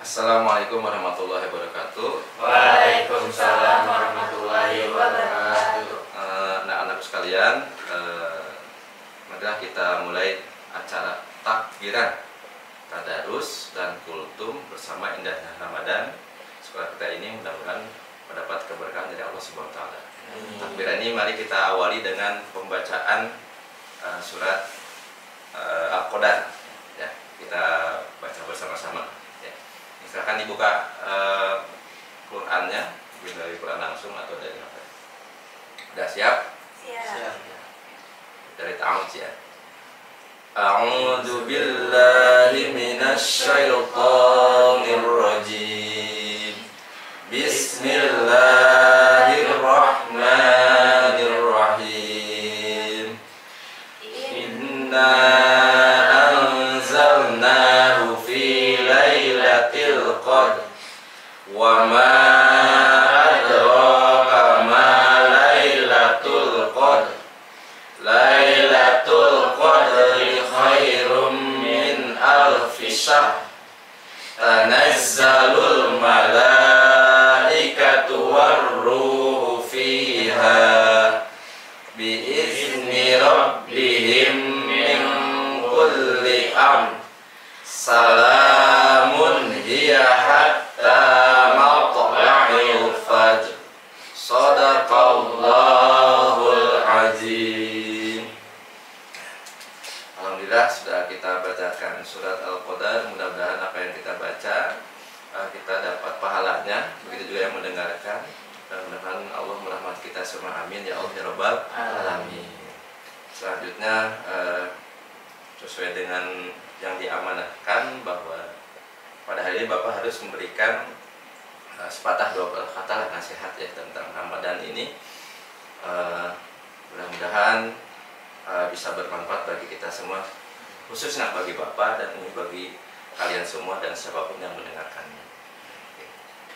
Assalamualaikum warahmatullahi wabarakatuh. Waalaikumsalam warahmatullahi wabarakatuh. Anak-anak sekalian, marilah kita mulai acara takbiran, tadarus dan kultum bersama indahnya Ramadan. Sekolah kita ini mudah-mudahan mendapat keberkahan dari Allah Subhanahu wa taala. Takbiran ini mari kita awali dengan pembacaan surat Al-Qadar. Ya, kita baca bersama-sama. Silahkan dibuka Qurannya, dari Quran langsung atau dari apa? Udah siap? Siap. Dari ta'awudz ya. A'udzu billahi minasy syaithanir rajim. Bismillahirrahmanirrahim. Inna anzalnahu fi lailatul qadr wa ma adraka ma lailatul qadr. Lailatul qadri khairum min alfi syahr. Tanazzalul malaikatu warruhu fiha biizni rabbihim min kulli amr. Salamun hiya hatta matla'il fajr. Shadaqallahul azim. Alhamdulillah sudah kita bacakan surat Al-Qadar. Mudah-mudahan apa yang kita baca kita dapat pahalanya. Begitu juga yang mendengarkan. Dan mudah-mudahan Allah merahmati kita semua. Amin ya Allah ya Rabbal alamin. Selanjutnya sesuai dengan yang diamanahkan bahwa pada hari ini Bapak harus memberikan sepatah dua kata lah nasihat ya tentang Ramadan ini. Mudah-mudahan bisa bermanfaat bagi kita semua, khususnya bagi Bapak dan ini bagi kalian semua dan siapapun yang mendengarkannya.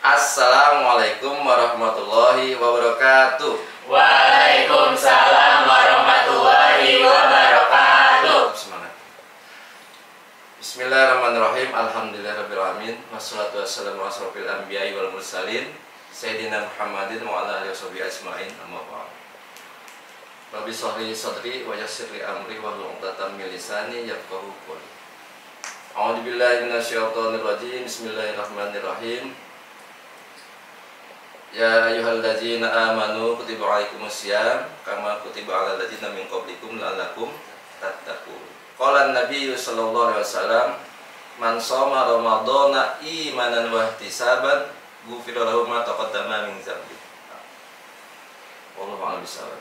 Assalamualaikum warahmatullahi wabarakatuh. Waalaikumsalam warahmatullahi wabarakatuh. Semangat. Bismillahirrahmanirrahim. Alhamdulillahirrahmanirrahim. Wassalatu wassalamu ala asyrofil anbiya'i wal mursalin Sayyidina Muhammadin wa ala alihi washabihi ajma'in. Amma ba'd. Rabbi shrah sadri wa yassir li amri wahlul 'uqdatam min lisani yafqahu qawli. A'udzu billahi minasyaitonir rajim. Bismillahirrahmanirrahim. Ya ayyuhalladzina amanu kutiba 'alaikumusiyam kama kutiba 'alal ladzina min qablikum la'allakum tattaqun. Qala an-nabiy sallallahu alaihi wasallam, man shoma ramadhana imanan wa ihtisaban ghufira lahu ma taqaddama min dzambi. Wallahu a'lam bishawab.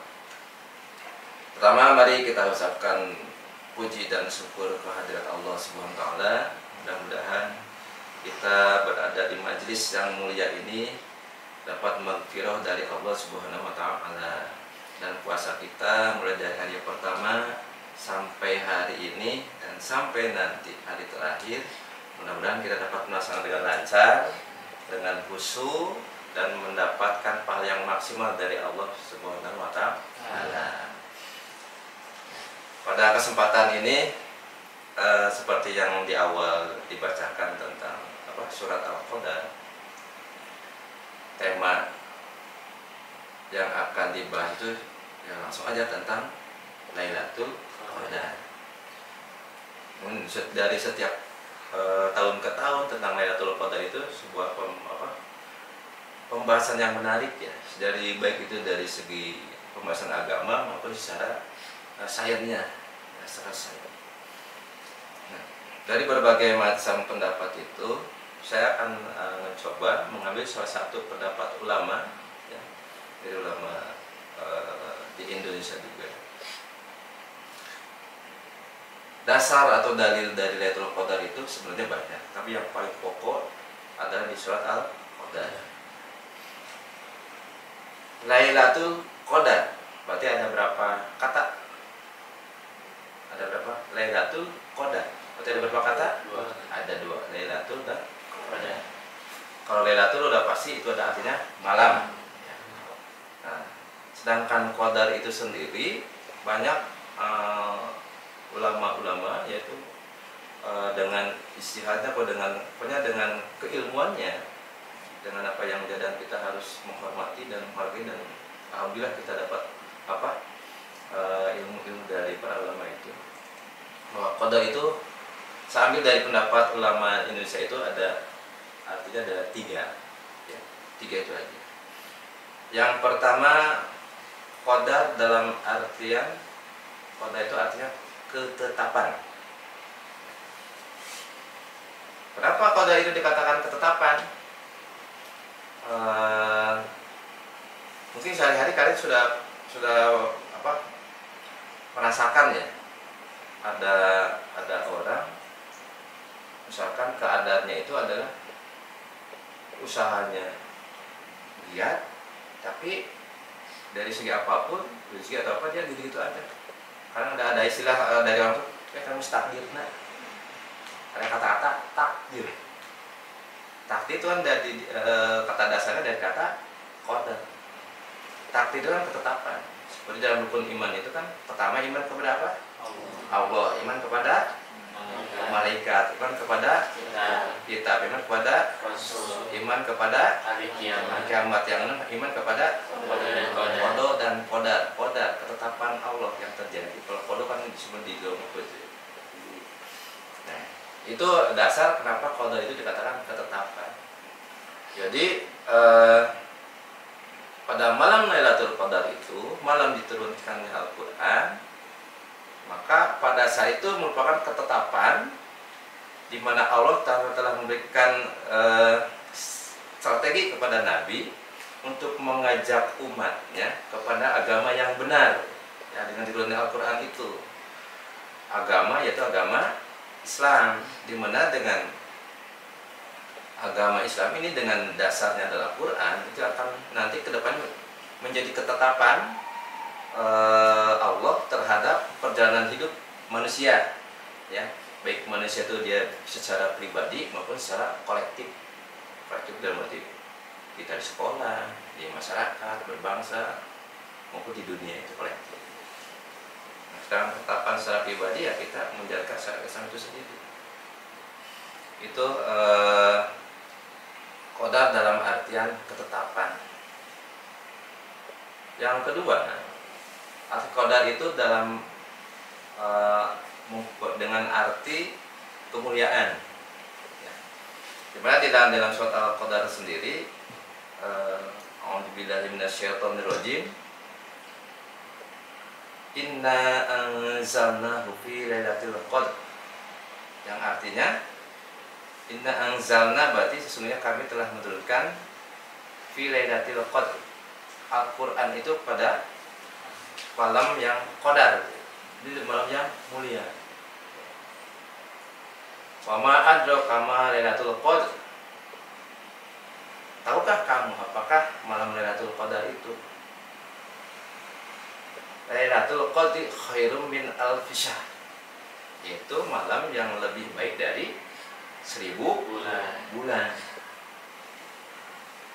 Pertama, mari kita ucapkan puji dan syukur kehadirat Allah Subhanahu wa taala. Mudah-mudahan kita berada di majelis yang mulia ini dapat maghfirah dari Allah Subhanahu wa taala. Dan puasa kita mulai dari hari pertama sampai hari ini dan sampai nanti hari terakhir, mudah-mudahan kita dapat melaksanakan dengan lancar, dengan khusyuk dan mendapatkan pahala yang maksimal dari Allah Subhanahu wa taala. Pada kesempatan ini seperti yang di awal dibacakan tentang surat Al-Qadar, tema yang akan dibahas itu ya langsung aja tentang Lailatul Qadar. Dari setiap tahun ke tahun tentang Lailatul Qadar itu sebuah pembahasan yang menarik ya, dari baik itu dari segi pembahasan agama maupun secara sainsnya, secara sains. Nah, dari berbagai macam pendapat itu saya akan mencoba mengambil salah satu pendapat ulama ya, dari ulama di Indonesia juga. Dasar atau dalil dari Lailatul Qadar itu sebenarnya banyak, tapi yang paling pokok adalah di surat Al-Qadar. Lailatul Qadar berarti ada berapa kata? Ada berapa? Lailatul Qadar berarti ada berapa kata? Ada dua, Lailatul dan Qadar. Kalau Lailatul udah pasti itu ada artinya malam. Nah, sedangkan Qadar itu sendiri banyak ulama-ulama yaitu dengan istihadnya atau dengan pokoknya dengan keilmuannya, dengan apa yang dia, dan kita harus menghormati dan menghargai, dan alhamdulillah kita dapat ilmu-ilmu dari para ulama itu. Bahwa qadar itu saya ambil dari pendapat ulama Indonesia itu artinya ada 3 ya, 3 itu aja. Yang pertama, qadar dalam artian qadar itu artinya ketetapan. Kenapa qadar itu dikatakan ketetapan? Mungkin sehari-hari kalian sudah merasakan ya, ada orang misalkan keadaannya itu adalah usahanya giat, tapi dari segi apapun, dari segi atau apa dia gitu-gitu aja. Karena ada istilah dari orang tuh, kamu takdir, nah ada kata-kata takdir. Takdir itu kan dari kata dasarnya dari kata qadar. Takdir itu kan ketetapan. Seperti dalam rukun iman itu kan pertama iman kepada apa? Allah, iman kepada malaikat, iman kepada kitab, iman kepada Rasul, iman kepada hari kiamat, kiamat, yang enam iman kepada qada dan qadar. Qadar ketetapan Allah yang terjadi. Kalau qada kan disebut di dalam buku. Nah, itu dasar kenapa qadar itu dikatakan ketetapan. Jadi pada malam Lailatul Qadar itu, malam diturunkannya Al-Quran, maka pada saat itu merupakan ketetapan di mana Allah telah memberikan strategi kepada Nabi untuk mengajak umatnya kepada agama yang benar, ya, dengan diturunkan Al-Quran itu. Agama yaitu agama Islam, di mana dengan agama Islam ini dengan dasarnya adalah Quran, itu akan nanti ke depan menjadi ketetapan Allah terhadap perjalanan hidup manusia, ya, baik manusia itu dia secara pribadi maupun secara kolektif. Kolektif dalam arti kita di sekolah, di masyarakat, berbangsa, maupun di dunia itu kolektif. Nah, sekarang ketetapan secara pribadi ya kita menjalankan secara Islam itu sendiri. Itu qadar dalam artian ketetapan. Yang kedua, arti qadar itu dalam dengan arti kemuliaan. Ya. Dimana di dalam surat Al-Qadar sendiri, a'udzubillahi minasyaitonirrajim, inna anzalnahu fi lailatul qadr, yang artinya inna anzalna berarti sesungguhnya kami telah menurunkan fi lailatul qadr, Al-Quran itu pada malam yang qadar, di malam yang mulia. Wa ma adraka ma lailatul qadr, tahukah kamu apakah malam Lailatul Qadar itu? Lailatul Qadri khairum min alfi syahr, yaitu malam yang lebih baik dari 1000 bulan.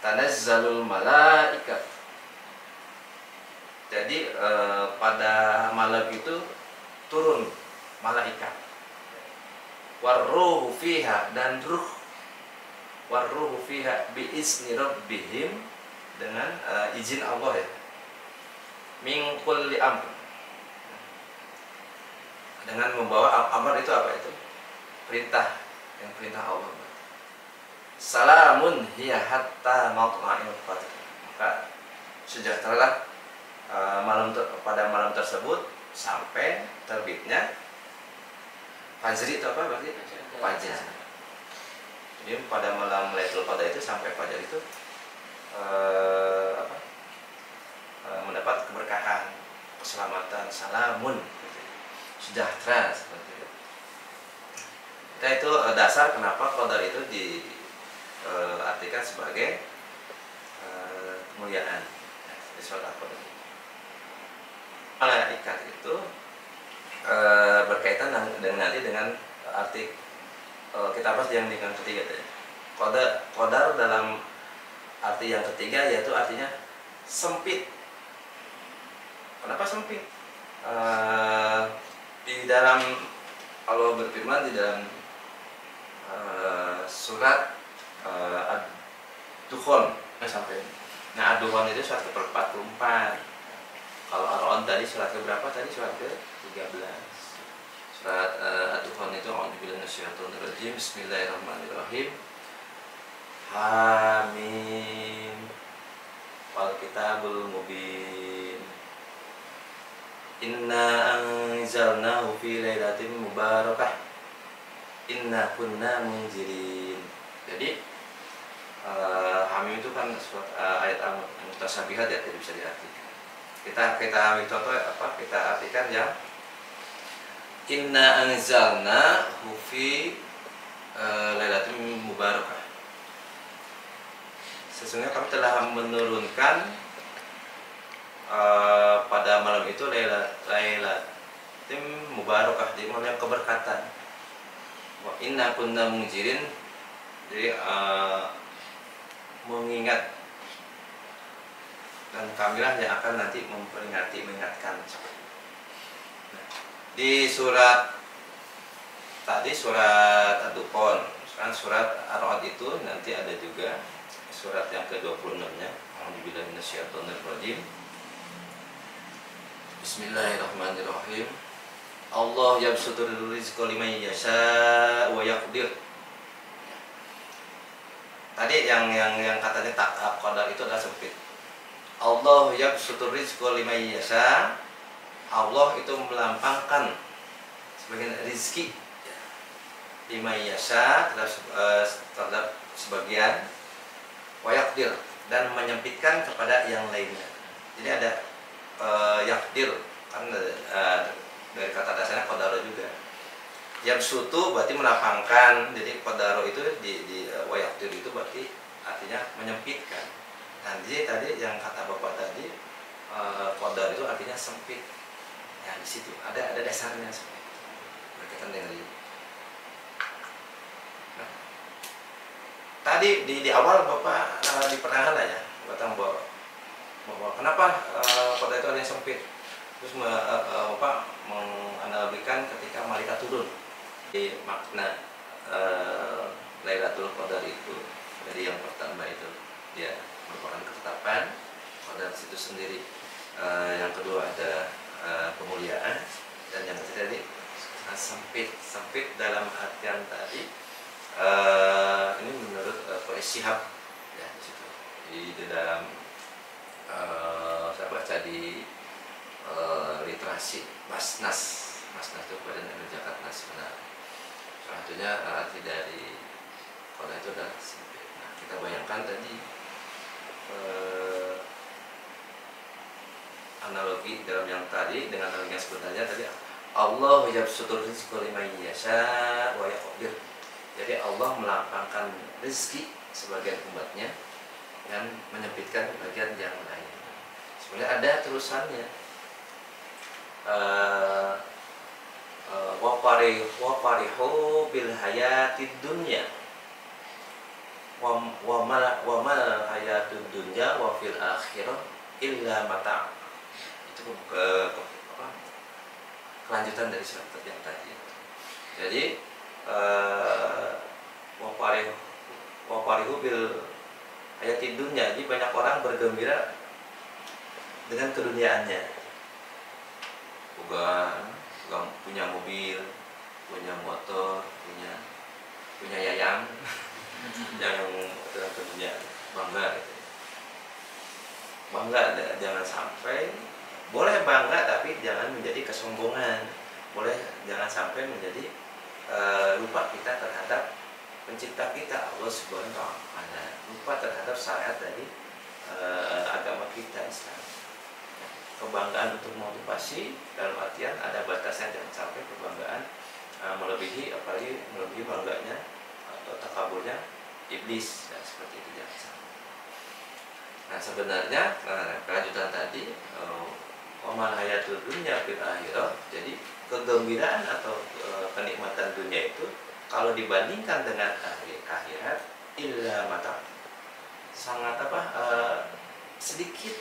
Tanazzalul malaikat, jadi pada malam itu turun malaikat. Warruhu fiha, dan ruh, warruhu fiha biizni rabbihim, dengan izin Allah, ya, min kulli amr, dengan membawa amar itu apa itu? Perintah, yang perintah Allah. Salamun hiya hatta matla'il fajr, maka sejahteralah pada malam tersebut sampai terbitnya fajr. Itu apa berarti? Fajar. Jadi pada malam Lailatul Qadar itu sampai fajar itu mendapat keberkahan, keselamatan, salamun, sejahtera, seperti itu. Nah, itu dasar kenapa qadar itu diartikan sebagai kemuliaan di surat Al-Qadar. Malaikat itu berkaitan dengan arti kita bahas yang dengan ketiga tadi. Qadar dalam arti yang ketiga, yaitu artinya sempit. Kenapa sempit? Di dalam Allah berfirman di dalam surat Ad-Dukhan sampai. Nah, Ad-Dukhan itu surat ke-44. Kalau Ar-Ra'd tadi surat ke berapa tadi? Surat ke-13. Surat Ad-Dukhan itu a'udzubillahi minasyaitonir rajim. Bismillahirrahmanirrahim. Hamim. Wal kitabul mubin. Inna anzalnahu fi lailatin mubarakah. Inna kunna munzirin. Jadi Hamim itu kan surat ayat mutasabihat ya, tidak bisa diartikan. Kita ambil contoh apa? Kita artikan yang Inna anzalnahu fi lailatin mubarakah. Sesungguhnya kami telah menurunkan pada malam itu lailatin mubarakah, di malam yang keberkatan. Wa inna kunna munzirin, jadi mengingat, dan kamilah yang akan nanti memperingati, mengingatkan. Nah, di surat tadi surat Ad-Dukhan, kan surat Ar-Ra'd itu nanti ada juga surat yang ke-26-nya. A'udzubillahi minasyaitonir rajim. Bismillahirrahmanirrahim. Allah yabsutur rizqa liman yasha wa yaqdir. Tadi yang katanya tak qadar itu adalah sempit. Allah yabsutur rizqa liman yasha. Allah itu melampangkan sebagian rezeki liman yasha terhadap sebagian, wa yaqdir, dan menyempitkan kepada yang lainnya. Jadi ada yaqdir kan dari kata dasarnya qadara juga. Yabsutu berarti melapangkan, jadi qadara itu di wa yaqdir itu berarti artinya menyempitkan. Nah, jadi tadi yang kata Bapak tadi qadar itu artinya sempit. Ya, di situ ada dasarnya seperti itu. Berkaitan dengan ini. Nah, tadi di awal Bapak di pertengahan ya, Bapak bahwa kenapa qadar itu ada yang sempit. Terus Bapak menganalogikan ketika malaikat turun. Di makna Lailatul Qadar itu dari yang pertama itu dia merupakan ketetapan qadar itu sendiri. Yang kedua ada kemuliaan, dan yang ketiga tadi sempit dalam artian tadi ini menurut Pak Syihab ya, di situ di dalam saya baca di literasi Masnas itu Badan Ilmu Zakat Nasional. Salah satunya arti dari qadar itu adalah sempit. Nah, kita bayangkan tadi analogi dalam yang tadi dengan analogi yang sebenarnya tadi, Allah yabsutur rizqa liman yasha wa yaqdir. Jadi Allah melapangkan rezeki sebagian umatnya dan menyempitkan bagian yang lain. Sebenarnya ada terusannya. Wa farihu bil hayatid dunya wa mal hayatud dunya wa fil akhirah illa mata'. Itu kelanjutan dari surat yang tadi. Jadi wa farihu bil hayatid dunya, jadi banyak orang bergembira dengan keduniaannya. Punya mobil, punya motor, punya yayang, yang dengan dunia bangga gitu. Bangga, jangan sampai, boleh bangga tapi jangan menjadi kesombongan. Boleh jangan sampai menjadi lupa kita terhadap pencipta kita, Allah Subhanahu wa Ta'ala. Lupa terhadap syariat dari agama kita, Islam. Kebanggaan untuk motivasi dalam artian ada batasnya, jangan sampai kebanggaan melebihi, apalagi melebihi bangganya atau takaburnya iblis, dan seperti itu jangan sampai. Nah, sebenarnya kelanjutan tadi wamal hayatul dunya fil akhirah, jadi kegembiraan atau kenikmatan dunia itu kalau dibandingkan dengan akhirat illa mata, sangat sedikit,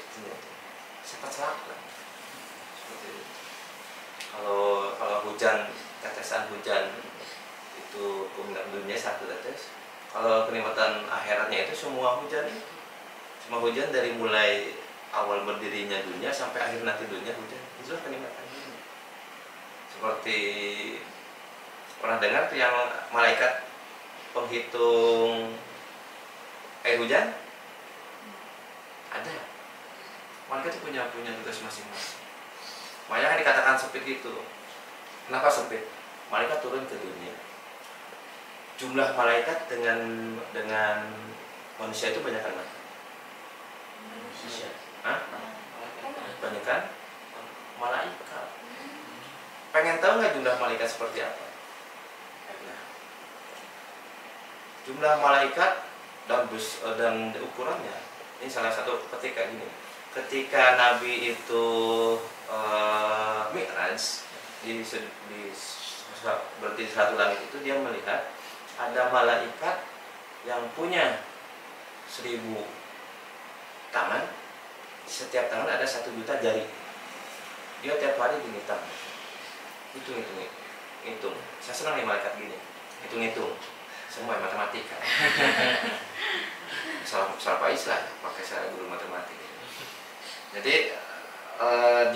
cepat celaka. Seperti itu. Kalau hujan tetesan hujan itu kenikmatan dunia satu tetes. Kalau kenikmatan akhiratnya itu semua hujan itu. Semua hujan dari mulai awal berdirinya dunia sampai akhir nanti dunia hujan. Itulah kenikmatan dunia. Seperti pernah dengar tuh yang malaikat penghitung air hujan? Ada. Malaikat itu punya tugas masing-masing. Makanya kan dikatakan sempit gitu. Kenapa sempit? Malaikat turun ke dunia. Jumlah malaikat dengan manusia itu banyak kan? Hah? Banyak kan? Malaikat. Pengen tahu nggak jumlah malaikat seperti apa? Nah, jumlah malaikat dan ukurannya ini salah satu ketika gini. Ketika Nabi itu Mi'raj berarti di satu langit itu dia melihat ada malaikat yang punya 1000 tangan, setiap tangan ada 1 juta jari. Dia tiap hari dihitung. Hitung. Saya senang nih malaikat gini. Hitung. Semua matematika. Salah Pak Islah, pakai saya guru matematika. Jadi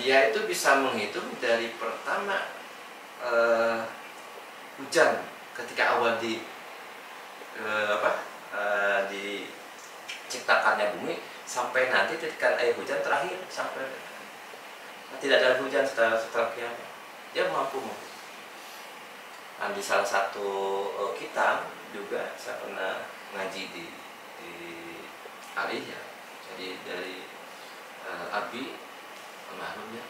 dia itu bisa menghitung dari pertama hujan ketika awal diciptakannya bumi sampai nanti ketika air hujan terakhir sampai tidak ada hujan setelah kiamat. Dia mampu. Dan di salah satu kitab juga saya pernah ngaji di Aliyah. Jadi dari Abi almarhumnya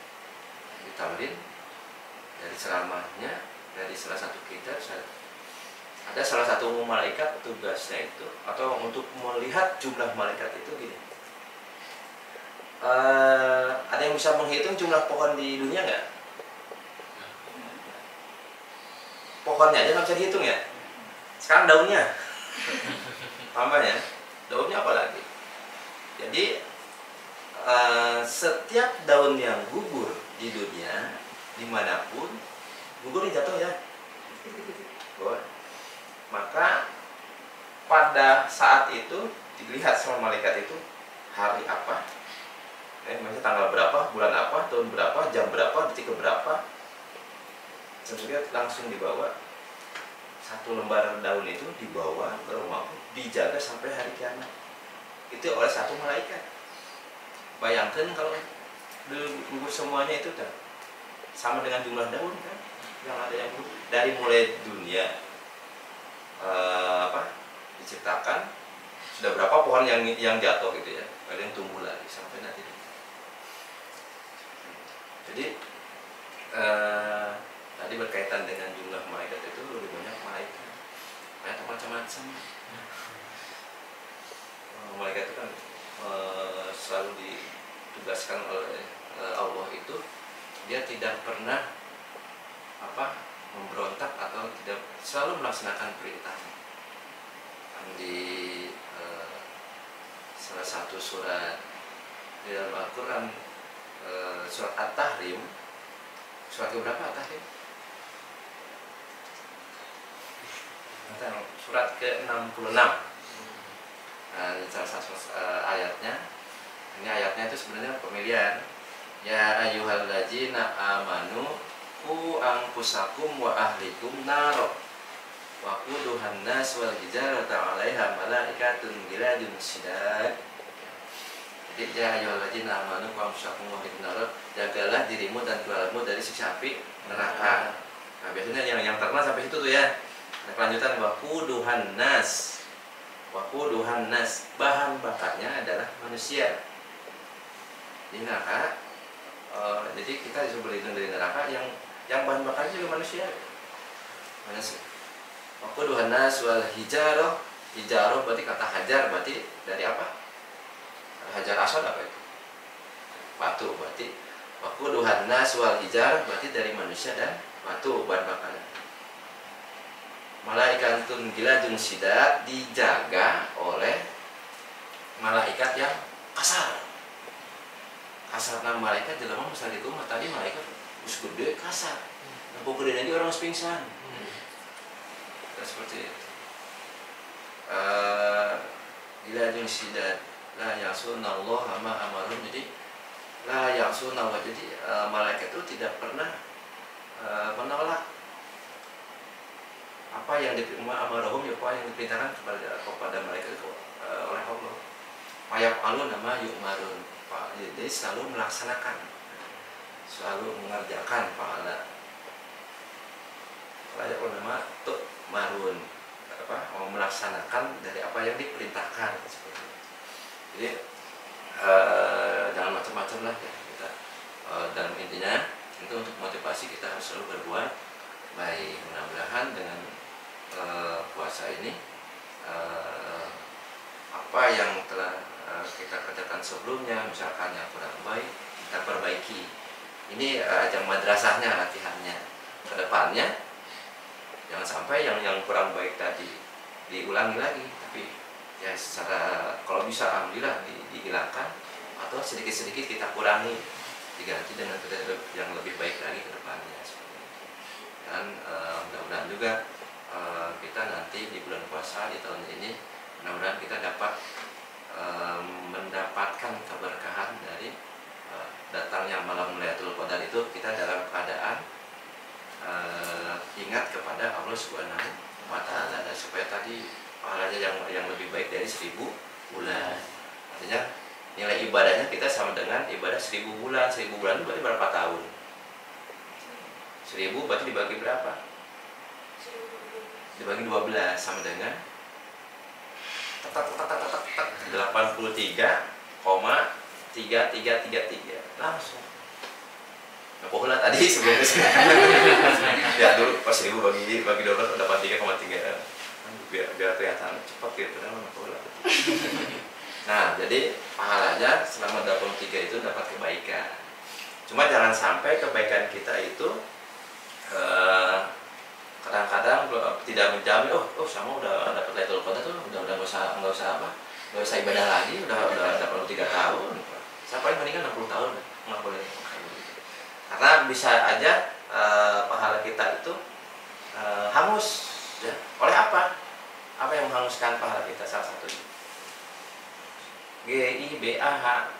di Tamrin, dari ceramahnya, dari salah satu kitab ada salah satu malaikat tugasnya itu atau untuk melihat jumlah malaikat itu gini. Ada yang bisa menghitung jumlah pohon di dunia nggak? Pohonnya aja nggak bisa dihitung ya. Sekarang daunnya, tambah ya. Daunnya apa lagi? Jadi setiap daun yang gugur di dunia dimanapun gugur jatuh ya. Maka pada saat itu dilihat sama malaikat itu hari apa, misalnya tanggal berapa, bulan apa, tahun berapa, jam berapa, detik berapa, sebenarnya langsung dibawa 1 lembar daun itu dibawa ke rumah, dijaga sampai hari kiamat. Itu oleh 1 malaikat. Bayangkan kalau gugur semuanya itu dah sama dengan jumlah daun kan yang ada yang gugur dari mulai dunia diciptakan sudah berapa pohon yang jatuh gitu ya, ada yang tumbuh lagi sampai nanti. Jadi tadi berkaitan dengan jumlah malaikat itu lebih banyak malaikat macam-macam. Malaikat itu kan selalu ditugaskan oleh Allah itu dia tidak pernah memberontak atau tidak, selalu melaksanakan perintahnya. Di salah satu surat di dalam Al-Quran, surat At-Tahrim, surat keberapa At-Tahrim? Surat ke-66. Nah, salah satu ayatnya, ini ayatnya itu sebenarnya pemilihan. Ya ayyuhalladzina amanu qu anfusakum wa ahlikum naro wa quduhan nas wal hijarata 'alaiha malaikatun ghiladun syidad. Jadi ya ayyuhalladzina amanu qu anfusakum wa ahlikum naro, jagalah dirimu dan keluargamu dari siksa api neraka. Nah, biasanya yang terkenal sampai situ tuh ya. Nah, kelanjutan wa quduhan nas. Waquduhan nas, bahan bakarnya adalah manusia. Di neraka, jadi kita disuruh berlindung dari neraka yang bahan bakarnya juga manusia. Waquduhan nas wal hijarah. Hijarah berarti kata hajar, berarti dari apa? Hajar aswad apa itu? Batu. Berarti waquduhan nas wal hijarah berarti dari manusia dan batu bahan bakarnya. Malaikatun ghiladun syidad, dijaga oleh malaikat yang kasar. Kasarna malaikat jelema misalnya itu tadi malaikat geus gede kasar. Nempo kemudian lagi orang pingsan. Seperti itu. Ila junsidat la ya'sunallaha ma amarum. Jadi la ya'sunallaha, jadi malaikat itu tidak pernah menolak apa yang amarahum, apa yang diperintahkan kepada mereka oleh Allah. Mayap alun nama yu'marun, jadi selalu melaksanakan, selalu mengerjakan pahala. Layak nama tuh marun, mau melaksanakan dari apa yang diperintahkan seperti itu. Jadi jangan macam-macam lah ya kita. Dan intinya itu untuk motivasi kita harus selalu berbuat baik. Mudah-mudahan dengan puasa ini apa yang telah kita kerjakan sebelumnya, misalkan yang kurang baik, kita perbaiki. Ini ajang madrasahnya, latihannya ke depannya. Jangan sampai yang kurang baik tadi diulangi lagi, tapi ya secara kalau bisa alhamdulillah dihilangkan, atau sedikit-sedikit kita kurangi, diganti dengan yang lebih baik lagi ke depannya. Dan mudah-mudahan juga kita nanti di bulan puasa di tahun ini, mudah-mudahan kita dapat mendapatkan keberkahan dari datangnya malam Lailatul Qadar itu. Kita dalam keadaan ingat kepada Allah Subhanahu wa Ta'ala, dan supaya tadi pahalanya yang lebih baik dari 1000 bulan. Artinya nilai ibadahnya kita sama dengan ibadah 1000 bulan. 1000 bulan berarti berapa tahun? 1000 berarti dibagi berapa? Dibagi 12 sama dengan 83,3333 langsung. Nah, pokoknya tadi sebelum kesini ya dulu pas 1000 bagi 12 dapat 3,3, biar kelihatan cepat gitu kan. Nah, jadi pahalanya selama 23 itu dapat kebaikan. Cuma jangan sampai kebaikan kita itu kadang-kadang tidak menjamin, sama udah dapat Lailatul Qadar tuh udah nggak usah ibadah lagi, udah 83 tahun. Siapa yang meninggal 60 tahun nggak boleh. Karena bisa aja pahala kita itu hangus ya. Oleh apa? Apa yang menghanguskan pahala kita? Salah satunya GIBAH,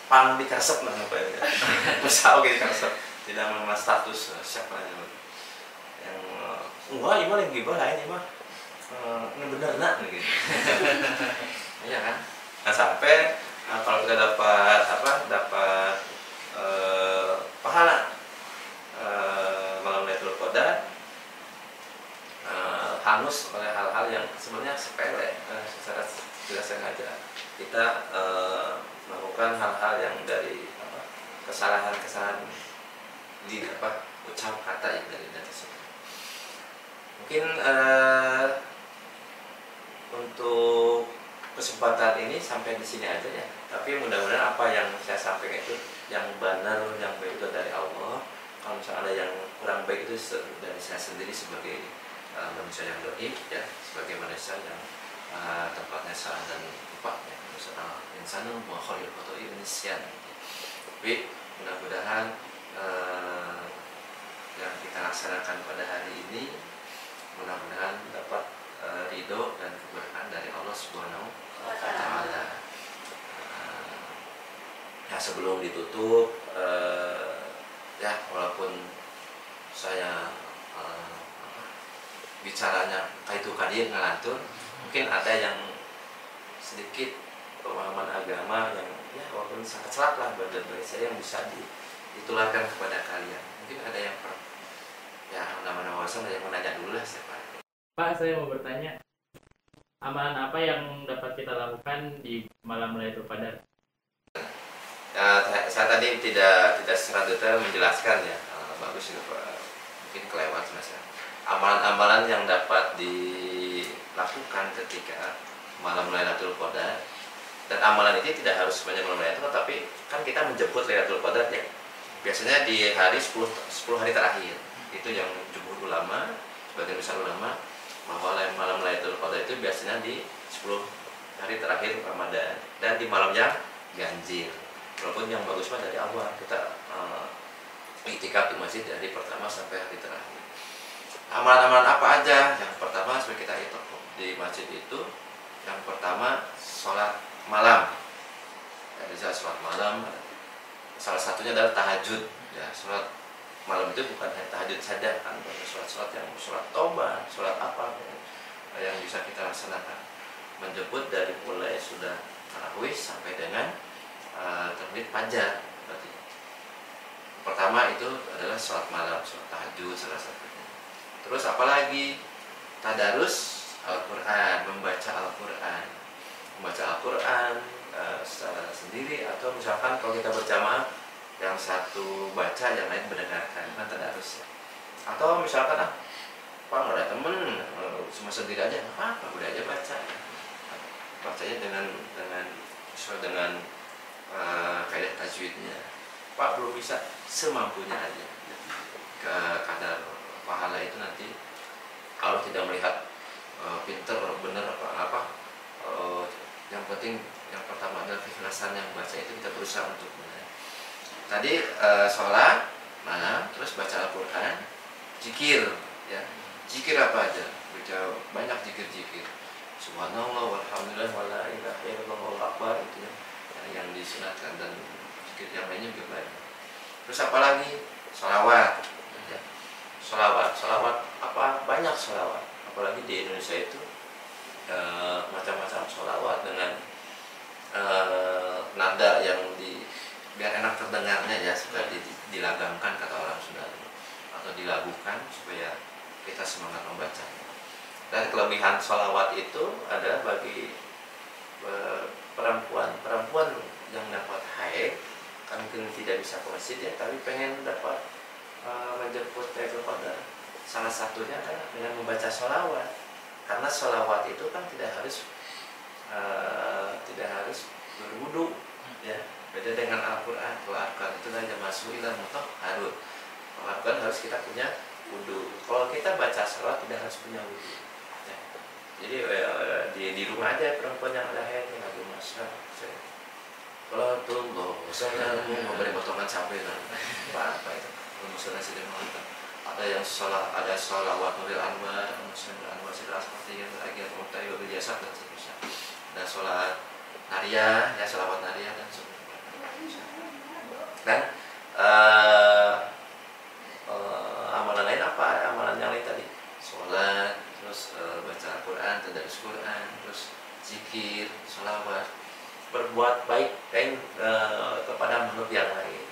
pang dikarsep lah apa ya, usaha oke dikarsep, tidak mengenal status siapa yang enggak, ini mah yang gibah lain, ini mah ini bener nak gitu. Iya kan? Nah sampai kalau kita dapat pahala malam Lailatul Qadar hangus oleh hal-hal yang sebenarnya sepele, secara tidak sengaja kita melakukan hal-hal yang dari kesalahan-kesalahan di ucap kata yang dari tersebut. Mungkin untuk kesempatan ini sampai di sini aja ya. Tapi mudah-mudahan apa yang saya sampaikan itu yang benar, yang baik itu dari Allah. Kalau misalnya ada yang kurang baik itu dari saya sendiri sebagai manusia yang doib ya, sebagai manusia yang tempatnya salah dan lupa ya. Misalnya insanul muakhirin khotoi nisyan. Tapi mudah-mudahan yang kita laksanakan pada hari ini mudah-mudahan dapat ridho dan keberkahan dari Allah Subhanahu wa Ta'ala. Ya sebelum ditutup ya walaupun saya bicaranya kaitu kadir ngalantun, mungkin ada yang sedikit pemahaman agama yang ya walaupun sangat celak lah bagi saya yang bisa ditularkan kepada kalian. Mungkin ada yang ya nama-nama wawasan yang menanya dulu lah siapa. Pak, saya mau bertanya, amalan apa yang dapat kita lakukan di malam Lailatul Qadar? Ya, saya tadi tidak secara detail menjelaskan ya, bagus itu Pak, mungkin kelewat mas ya. Amalan-amalan yang dapat dilakukan ketika malam Lailatul Qadar, dan amalan ini tidak harus sebanyak malam Lailatul Qadar, tapi kan kita menjemput Lailatul Qadar ya. Biasanya di hari 10 hari terakhir, itu yang jumhur ulama, sebagian besar ulama, bahwa malam Lailatul Qadar itu biasanya di 10 hari terakhir Ramadan dan di malam yang ganjil. Walaupun yang bagus mah dari awal kita iktikaf di masjid dari pertama sampai hari terakhir. Amalan-amalan apa aja? Yang pertama seperti kita hitung di masjid itu, yang pertama sholat malam. Ya, bisa sholat malam. Salah satunya adalah tahajud. Ya, sholat malam itu bukan hanya tahajud saja, kan banyak sholat-sholat yang sholat tobat, sholat apa yang bisa kita laksanakan. Menjemput dari mulai sudah tarawih sampai dengan terbit fajar. Berarti pertama itu adalah sholat malam, sholat tahajud salah satunya. Terus apalagi tadarus Al-Quran, membaca Al-Quran, secara sendiri atau misalkan kalau kita berjamaah, yang satu baca, yang lain mendengarkan, kan tadarus ya. Atau misalkan Pak nggak ada temen, cuma sendiri aja, apa udah aja baca, bacanya sesuai dengan kaidah tajwidnya. Pak belum bisa, semampunya aja. Ke kadar pahala itu nanti kalau tidak melihat pinter, bener apa, yang penting yang pertama adalah keikhlasan yang baca itu, kita berusaha untuk tadi sholat malam, terus baca Al-Quran, zikir ya. Zikir apa aja? Banyak zikir-zikir. Subhanallah walhamdulillah wala ilaha illallah wallahu akbar, itu ya, yang disunatkan, dan zikir yang lainnya juga banyak. Terus apa lagi? Sholawat ya. Sholawat apa? Banyak sholawat. Apalagi di Indonesia itu macam-macam sholawat dengan nada yang biar enak terdengarnya ya, suka dilagamkan kata orang Sunda, atau dilagukan supaya kita semangat membacanya. Dan kelebihan sholawat itu ada bagi perempuan yang dapat haid, kan mungkin tidak bisa ke masjid ya, tapi pengen dapat menjemput Lailatul Qadar. Salah satunya adalah dengan membaca sholawat, karena sholawat itu kan tidak harus berwudu ya. Beda dengan Al-Quran. Kalau Al-Quran itu hanya masuk ilah mutahharun. Kalau Al-Quran harus kita punya wudu. Kalau kita baca sholawat tidak harus punya wudu ya. Jadi di rumah aja perempuan yang ada haid yang lagi masak, kalau tunggu misalnya memberi potongan sampai apa itu misalnya sudah mengatakan ada yang ada sholawat Nuril Anwar, Muslim Anwar Sidra seperti yang lagi Mu'tayyib biasa dan seterusnya. Ada sholat Nariyah ya, sholawat Nariyah dan sebagainya. Dan amalan lain apa? Amalan yang lain tadi sholat, terus baca Al-Quran, tadarus Quran, terus zikir, sholawat, berbuat baik kepada makhluk yang lain.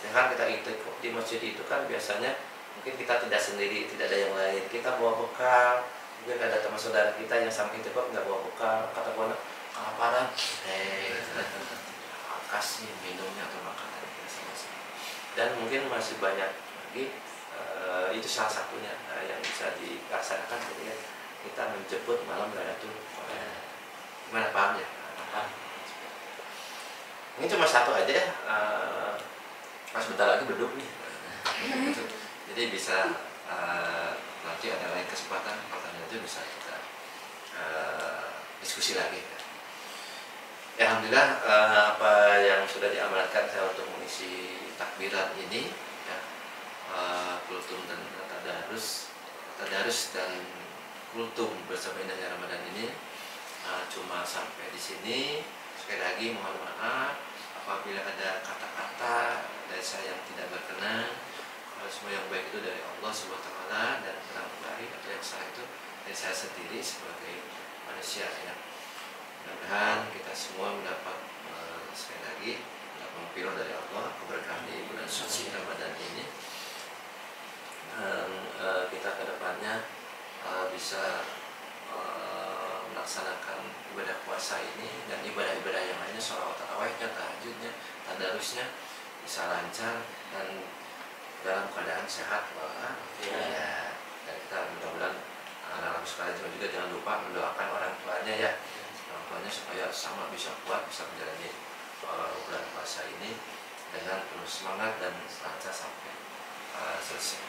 Dengan kita iktikaf di masjid itu kan biasanya mungkin kita tidak sendiri, tidak ada yang lain, kita bawa bekal. Mungkin ada teman saudara kita yang sampai iktikaf nggak bawa bekal, kata kawan kelaparan, kasih minumnya atau makanan sama-sama. Dan mungkin masih banyak lagi, itu salah satunya yang bisa dilaksanakan ketika kita menjemput malam Lailatul Qadar. Gimana, paham ya? Paham. Ini cuma satu aja ya, pas bentar lagi beduk nih. Jadi bisa nanti ada lain kesempatan pertanyaan itu bisa kita diskusi lagi. Ya, alhamdulillah apa yang sudah diamanatkan saya untuk mengisi takbiran ini ya, kultum dan tadarus dan kultum bersama indahnya Ramadan ini cuma sampai di sini. Sekali lagi mohon maaf apabila ada kata-kata dari saya yang tidak berkenan. Kalau semua yang baik itu dari Allah Subhanahu wa taala, dan yang baik atau yang salah itu dari saya sendiri sebagai manusia ya. Mudah-mudahan kita semua mendapat sekali lagi maghfirah dari Allah, keberkahan di bulan suci Ramadan ini, dan kita kedepannya bisa melaksanakan ibadah puasa ini dan ibadah-ibadah yang lainnya, sholawat tarawihnya, tahajudnya, tadarusnya bisa lancar dan dalam keadaan sehat ya. Dan kita mudah-mudahan anak-anak sekalian juga jangan lupa mendoakan orang tuanya ya, orang tuanya supaya sama bisa kuat, bisa menjalani bulan puasa ini dengan penuh semangat dan lancar sampai selesai.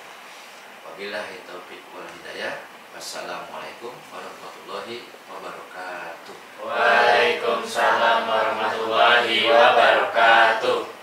Wabillahi taufiq wal hidayah. Wassalamualaikum warahmatullahi wabarakatuh. Waalaikumsalam warahmatullahi wabarakatuh.